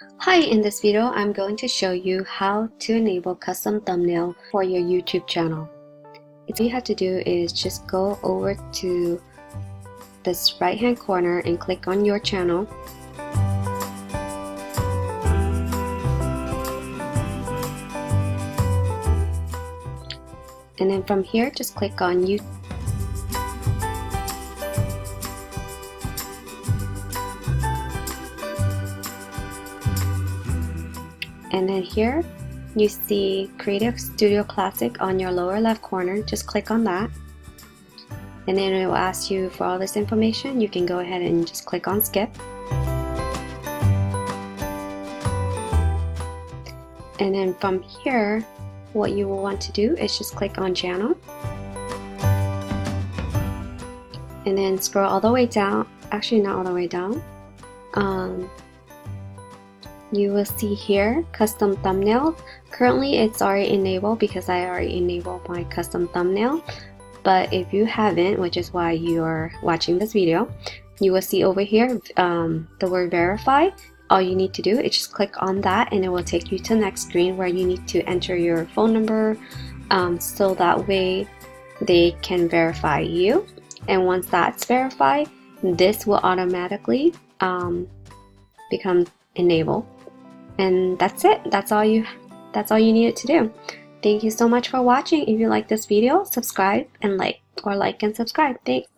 Hi, in this video, I'm going to show you how to enable custom thumbnail for your YouTube channel. All you have to do is just go over to this right hand corner and click on your channel. And then from here, just click on YouTube. And then here you see Creative Studio Classic on your lower left corner. Just click on that, and then it will ask you for all this information. You can go ahead and just click on skip, and then from here what you will want to do is just click on channel, and then scroll all the way down. Actually, not all the way down. You will see here custom thumbnail. Currently it's already enabled because I already enabled my custom thumbnail, but if you haven't, which is why you're watching this video, you will see over here the word verify. All you need to do is just click on that, and it will take you to the next screen where you need to enter your phone number, so that way they can verify you. And once that's verified, this will automatically become enabled. And that's it. That's all you needed to do. Thank you so much for watching. If you like this video, subscribe and like and subscribe. Thanks.